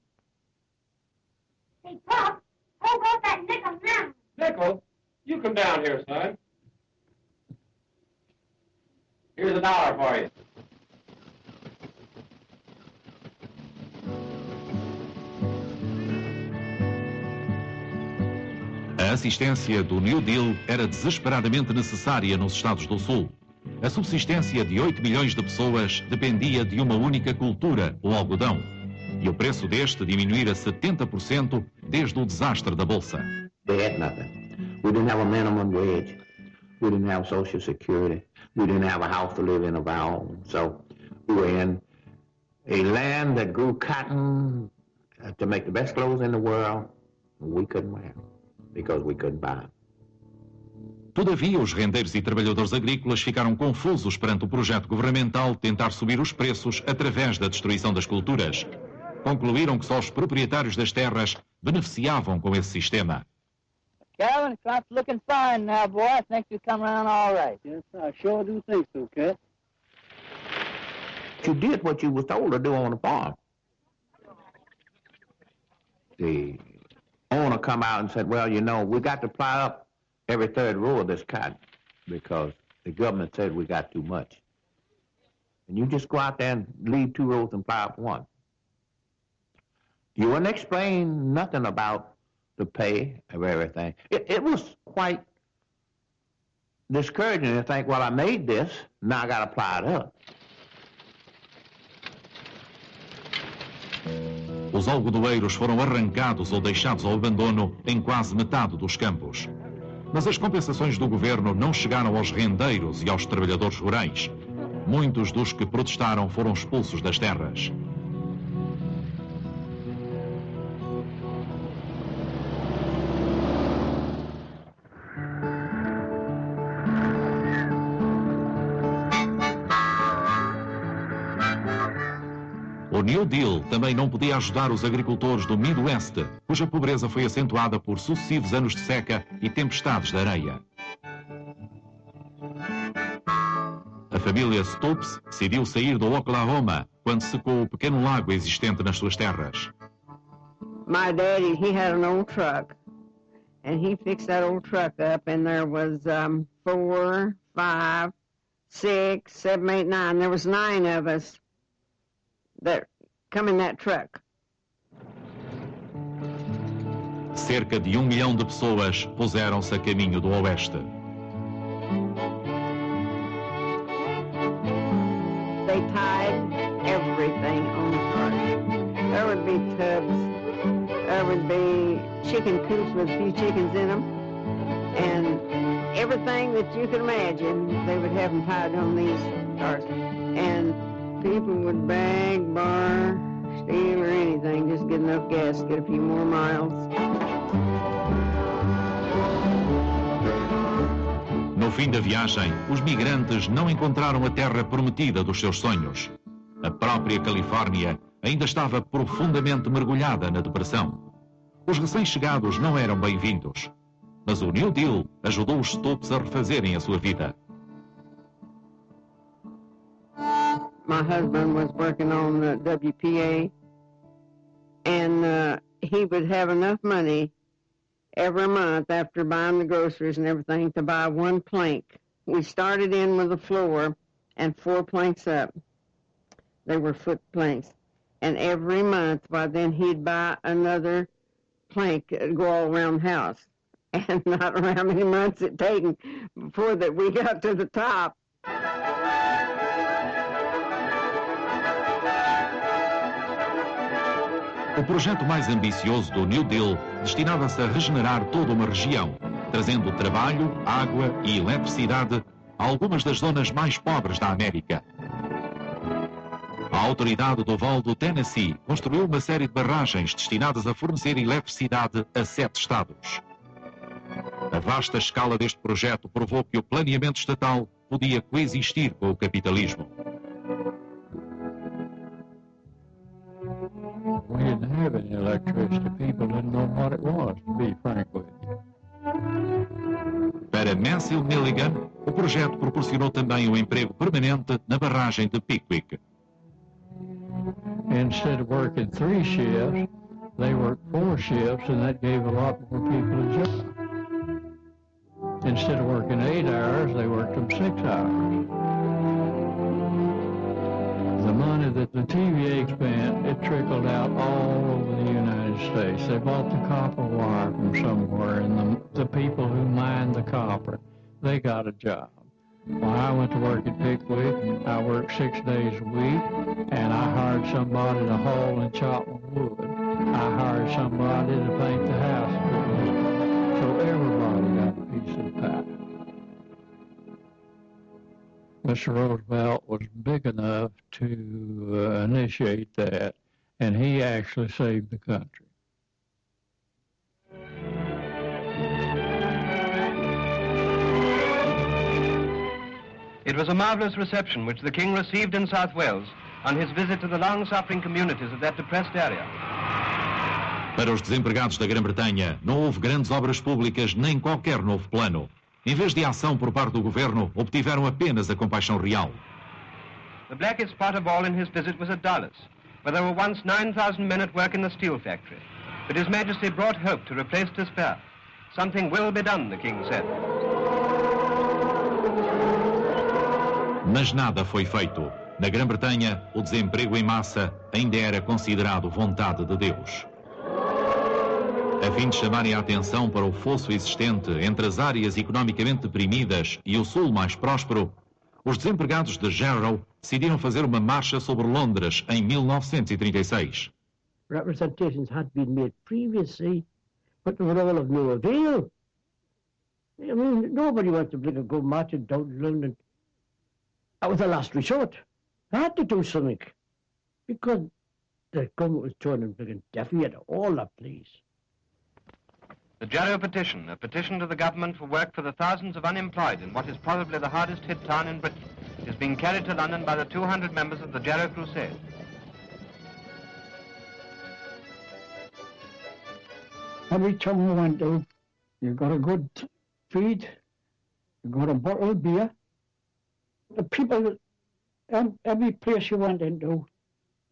Hey, Pop, hold up that nickel now. Nickel, you come down here, son. Here's $1 for you. A assistência do New Deal era desesperadamente necessária nos Estados do Sul. A subsistência de 8 milhões de pessoas dependia de uma única cultura, o algodão. E o preço deste diminuíra 70% desde o desastre da Bolsa. They had nothing. We didn't have a minimum wage. We didn't have Social Security. We didn't have a house to live in of our own. So we were in a land that grew cotton to make the best clothes in the world. We couldn't wear them because we couldn't buy them. Todavia, os rendeiros e trabalhadores agrícolas ficaram confusos perante o projeto governamental de tentar subir os preços através da destruição das culturas. Concluíram que só os proprietários das terras beneficiavam com esse sistema. Calvin, crop's looking fine now, boy. I think you come around all right. Yes, I sure do think so, Cat. You did what you was told to do on the farm. The owner come out and said, well, you know, we got to ply up every third row of this cotton because the government said we got too much. And you just go out there and leave 2 rows and ply up 1. You wouldn't explain nothing about the pay of everything. It was quite discouraging to think, well, I made this, now I got to ply it up. Os algodoeiros foram arrancados ou deixados ao abandono em quase metade dos campos. Mas as compensações do governo não chegaram aos rendeiros e aos trabalhadores rurais. Muitos dos que protestaram foram expulsos das terras. O New Deal também não podia ajudar os agricultores do Midwest, cuja pobreza foi acentuada por sucessivos anos de seca e tempestades de areia. A família Stoops decidiu sair do Oklahoma quando secou o pequeno lago existente nas suas terras. My daddy, he had an old truck, and he fixed that old truck up, and there was 4, 5, 6, 7, 8, 9. There was 9 of us that come in that truck. Cerca de 1 milhão de pessoas puseram-se a caminho do oeste. They tied everything on the truck. There would be tubs, there would be chicken coops with a few chickens in them, and everything that you could imagine, they would have them tied on these cars. And people would beg, borrow, steal, or anything, just get enough gas to get a few more miles. No fim da viagem, os migrantes não encontraram a terra prometida dos seus sonhos. A própria Califórnia ainda estava profundamente mergulhada na depressão. Os recém-chegados não eram bem-vindos, mas o New Deal ajudou os Stoops a refazerem a sua vida. My husband was working on the WPA, and he would have enough money every month after buying the groceries and everything to buy 1 plank. We started in with a floor and 4 planks up. They were foot planks. And every month, by then he'd buy another plank to go all around the house. And not around how many months it taken before that we got to the top. O projeto mais ambicioso do New Deal destinava-se a regenerar toda uma região, trazendo trabalho, água e eletricidade a algumas das zonas mais pobres da América. A autoridade do Val do Tennessee construiu uma série de barragens destinadas a fornecer eletricidade a 7 estados. A vasta escala deste projeto provou que o planeamento estatal podia coexistir com o capitalismo. We didn't have any electricity. People didn't know what it was, to be frank with you. Para Mansell Milligan, o projeto proporcionou também um emprego permanente na barragem de Pickwick. Instead of working 3 shifts, they worked 4 shifts, and that gave a lot more people a job. Instead of working 8 hours, they worked them 6 hours. The money that the TVA spent, it trickled out all over the United States. They bought the copper wire from somewhere, and the people who mined the copper, they got a job. When I went to work at Pickwick, I worked 6 days a week, and I hired somebody to haul and chop wood. I hired somebody to paint the house. So everybody got a piece of the pie. Mr. Roosevelt was big enough to initiate that, and he actually saved the country. It was a marvelous reception which the King received in South Wales on his visit to the long-suffering communities of that depressed area. Para os desempregados da Grã-Bretanha, não houve grandes obras públicas nem qualquer novo plano. Em vez de ação por parte do governo, obtiveram apenas a compaixão real. The blackest part of all in his visit was at Dulles, where there were once 9,000 men at work in the steel factory. But His Majesty brought hope to replace despair. Something will be done, the King said. Mas nada foi feito. Na Grã-Bretanha, o desemprego em massa ainda era considerado vontade de Deus. A fim de chamarem a atenção para o fosso existente entre as áreas economicamente deprimidas e o sul mais próspero, os desempregados de Jarrow decidiram fazer uma marcha sobre Londres em 1936. Representations had been made previously, but they were all of no avail. I mean, nobody wants to go marching down to London. That was the last resort. I had to do something, because the government was turning deaf ear to all that place. The Jarrow petition, a petition to the government for work for the thousands of unemployed in what is probably the hardest hit town in Britain, is being carried to London by the 200 members of the Jarrow Crusade. Every time we went to, you got a good feed, you got a bottle of beer. The people, every place you went into,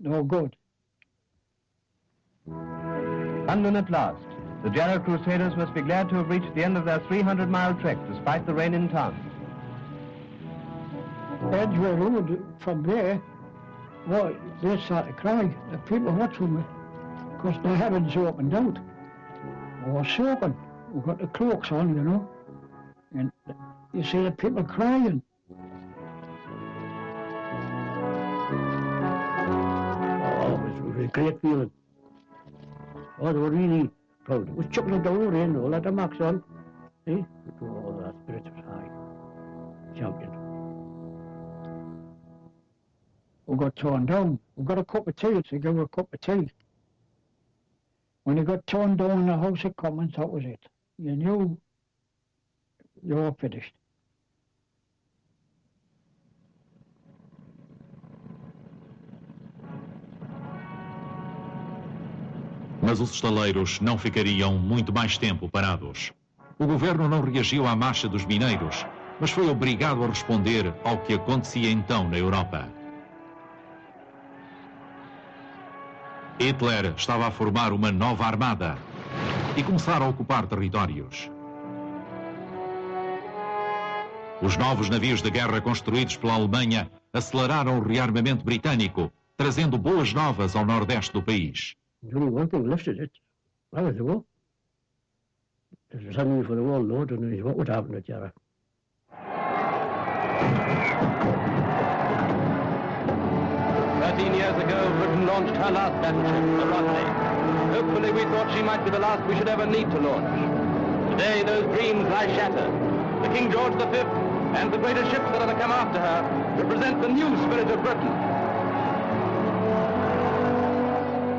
they were good. London at last. The Jarrow Crusaders must be glad to have reached the end of their 300-mile trek despite the rain in town. Edgware Road, from there, well, they started to cry. The people watching me, because the heavens opened out. I was soaking. We got the cloaks on, you know. And you see the people crying. Oh, it was a great feeling. Oh, they were really proud. It was chuckling down the rain, all had the marks on. See? Oh, the spirits was high. Champion. We got torn down. We got a cup of tea, so gave her a cup of tea. When you got torn down in the House of Commons, that was it. You knew you were finished. Mas os estaleiros não ficariam muito mais tempo parados. O governo não reagiu à marcha dos mineiros, mas foi obrigado a responder ao que acontecia então na Europa. Hitler estava a formar uma nova armada e começar a ocupar territórios. Os novos navios de guerra construídos pela Alemanha aceleraram o rearmamento britânico, trazendo boas novas ao nordeste do país. Only one thing lifted it. That was the war. If it was something for the war, Lord knows what would happen to Jarrow. Years ago, Britain launched her last battleship, the Rodney. Hopefully, we thought she might be the last we should ever need to launch. Today, those dreams lie shattered. The King George V and the greater ships that are to come after her represent the new spirit of Britain.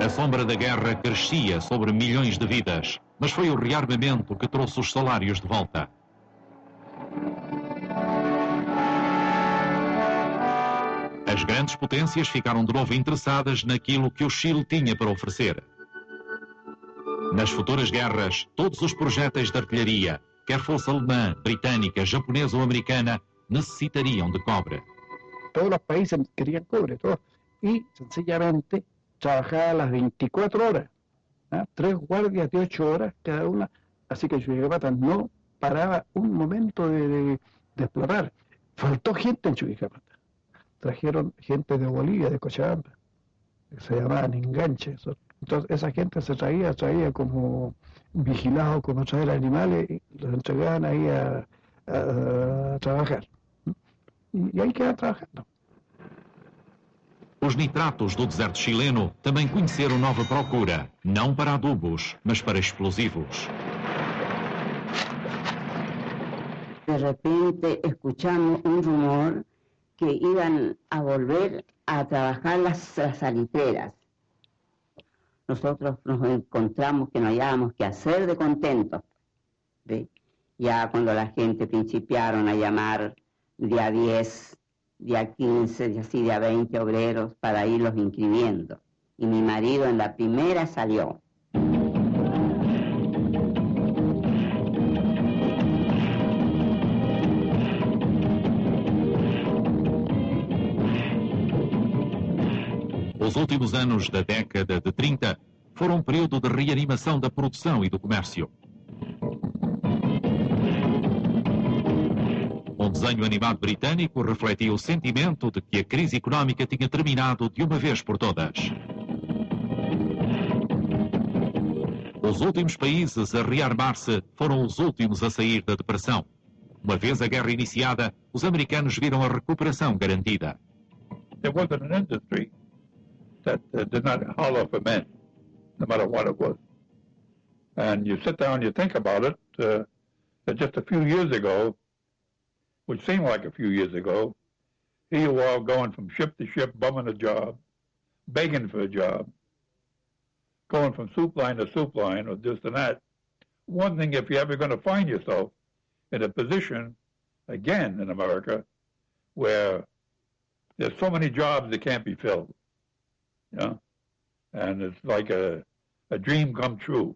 A sombra da guerra crescia sobre milhões de vidas. mas foi o rearmamento que trouxe os salários de volta. As grandes potências ficaram de novo interessadas naquilo que o Chile tinha para oferecer. Nas futuras guerras, todos os projéteis de artilharia, quer fosse alemã, britânica, japonesa ou americana, necesitariam de cobre. Todos los países querían cobre, todos. Y sencillamente trabajaba las 24 horas, 3 guardias de 8 horas cada una, así que Chuquicamata no paraba un momento de explorar. Faltó gente en Chuquicamata. Trajeron gente de Bolivia, de Cochabamba, que se llamaban enganches. Entonces esa gente se traía como vigilados, como traer animales, y los entregaban ahí a trabajar. E aí queda trabajando. Os nitratos do deserto chileno também conheceram nova procura, não para adubos, mas para explosivos. De repente escuchamos un rumor que iban a volver a trabajar las salitreras. Nosotros nos encontramos que no hallábamos qué hacer de contentos. ¿Ve? Ya cuando la gente principiaron a llamar de a 10, de a 15, de así de a 20 obreros para irlos inscribiendo. Y mi marido en la primera salió. Os últimos anos da década de 30 foram um período de reanimação da produção e do comércio. Um desenho animado britânico refletia o sentimento de que a crise económica tinha terminado de uma vez por todas. Os últimos países a rearmar-se foram os últimos a sair da depressão. Uma vez a guerra iniciada, os americanos viram a recuperação garantida. There wasn't an industry that did not holler for men, no matter what it was. And you sit down and you think about it, that just a few years ago, which seemed like a few years ago, here you are going from ship to ship, bumming a job, begging for a job, going from soup line to soup line or this and that. One thing, if you're ever going to find yourself in a position, again in America, where there's so many jobs that can't be filled, you know? And it's like a dream come true,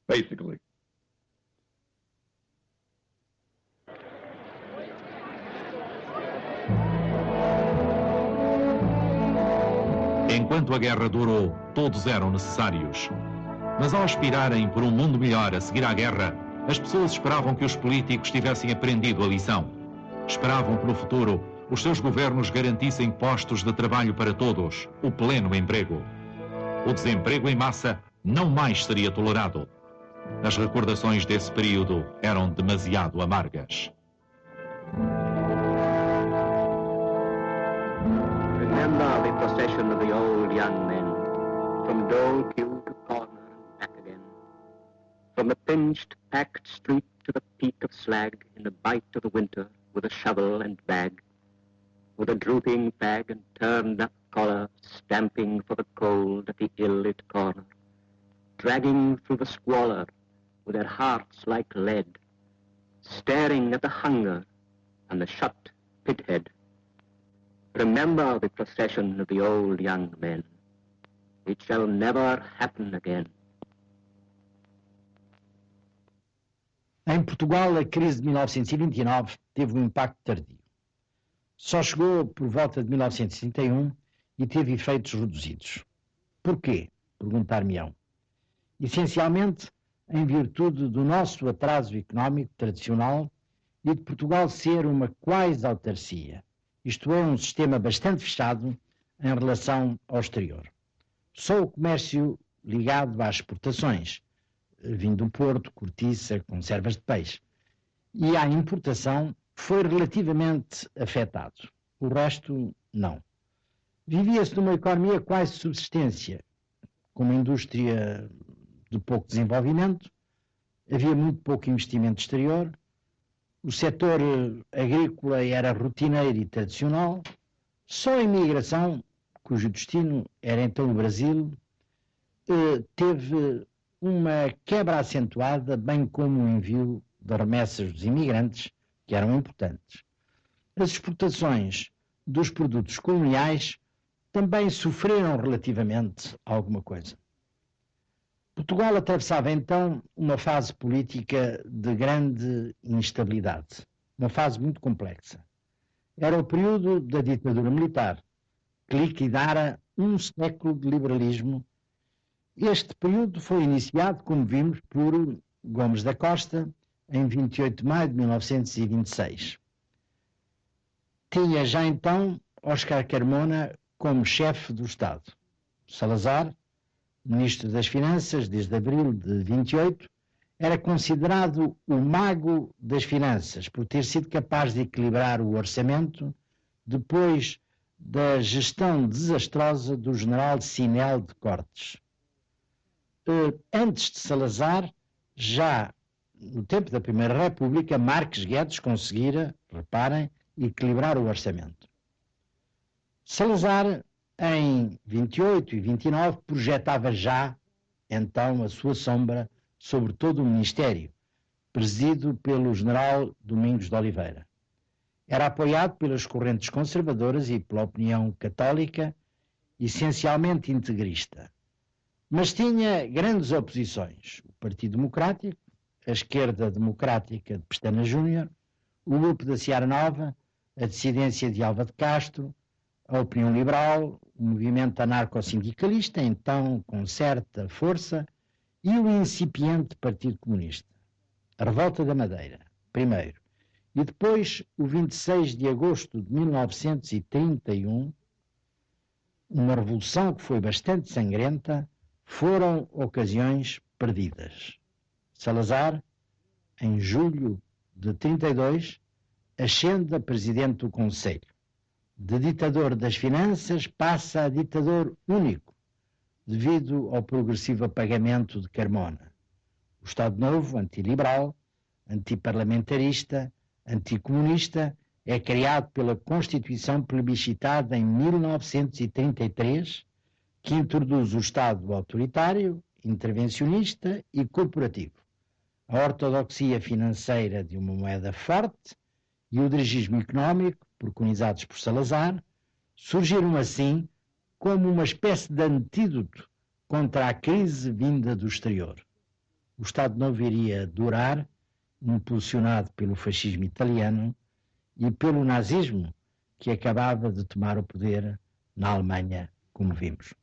basically. Enquanto a guerra durou, todos eram necessários. Mas ao aspirarem por um mundo melhor a seguir à guerra, as pessoas esperavam que os políticos tivessem aprendido a lição. Esperavam que no futuro os seus governos garantissem postos de trabalho para todos, o pleno emprego. O desemprego em massa não mais seria tolerado. As recordações desse período eram demasiado amargas. Remember the procession of the old young men, from dole queue to corner and back again, from the pinched, packed street to the peak of slag in the bite of the winter, with a shovel and bag, with a drooping bag and turned-up collar, stamping for the cold at the ill-lit corner, dragging through the squalor with their hearts like lead, staring at the hunger and the shut pithead. Remember the procession of the old young men. It shall never happen again. Em Portugal, a crise de 1929 teve um impacto tardio. Só chegou por volta de 1931 e teve efeitos reduzidos. Porquê? Perguntar-me-ão. Essencialmente, em virtude do nosso atraso económico tradicional e de Portugal ser uma quase autarcia, isto é, um sistema bastante fechado em relação ao exterior. Só o comércio ligado às exportações, vinho do Porto, cortiça, conservas de peixe, e à importação foi relativamente afetado. O resto, não. Vivia-se numa economia quase de subsistência, com uma indústria de pouco desenvolvimento, havia muito pouco investimento exterior, o setor agrícola era rotineiro e tradicional, só a imigração, cujo destino era então o Brasil, teve uma quebra acentuada, bem como o envio de remessas dos imigrantes, que eram importantes. As exportações dos produtos coloniais também sofreram relativamente alguma coisa. Portugal atravessava então uma fase política de grande instabilidade, uma fase muito complexa. Era o período da ditadura militar, que liquidara um século de liberalismo. Este período foi iniciado, como vimos, por Gomes da Costa, em 28 de maio de 1926. Tinha já então Oscar Carmona como chefe do Estado. Salazar, ministro das Finanças desde abril de 28, era considerado o mago das finanças, por ter sido capaz de equilibrar o orçamento depois da gestão desastrosa do general Sinel de Cortes. Antes de Salazar, já no tempo da Primeira República, Marques Guedes conseguira, reparem, equilibrar o orçamento. Salazar, em 28 e 29, projetava já, então, a sua sombra sobre todo o Ministério, presidido pelo general Domingos de Oliveira. Era apoiado pelas correntes conservadoras e pela opinião católica, essencialmente integrista. Mas tinha grandes oposições: o Partido Democrático, a Esquerda Democrática de Pestana Júnior, o Grupo da Seara Nova, a dissidência de Alva de Castro, a opinião liberal, o movimento anarco-sindicalista, então com certa força, e o incipiente Partido Comunista. A Revolta da Madeira, primeiro, e depois, o 26 de agosto de 1931, uma revolução que foi bastante sangrenta, foram ocasiões perdidas. Salazar, em julho de 32, ascende a presidente do Conselho. De ditador das finanças passa a ditador único, devido ao progressivo apagamento de Carmona. O Estado Novo, antiliberal, antiparlamentarista, anticomunista, é criado pela Constituição plebiscitada em 1933, que introduz o Estado autoritário, intervencionista e corporativo, a ortodoxia financeira de uma moeda forte e o dirigismo económico, preconizados por Salazar, surgiram assim como uma espécie de antídoto contra a crise vinda do exterior. O Estado Novo iria durar, impulsionado pelo fascismo italiano e pelo nazismo, que acabava de tomar o poder na Alemanha, como vimos.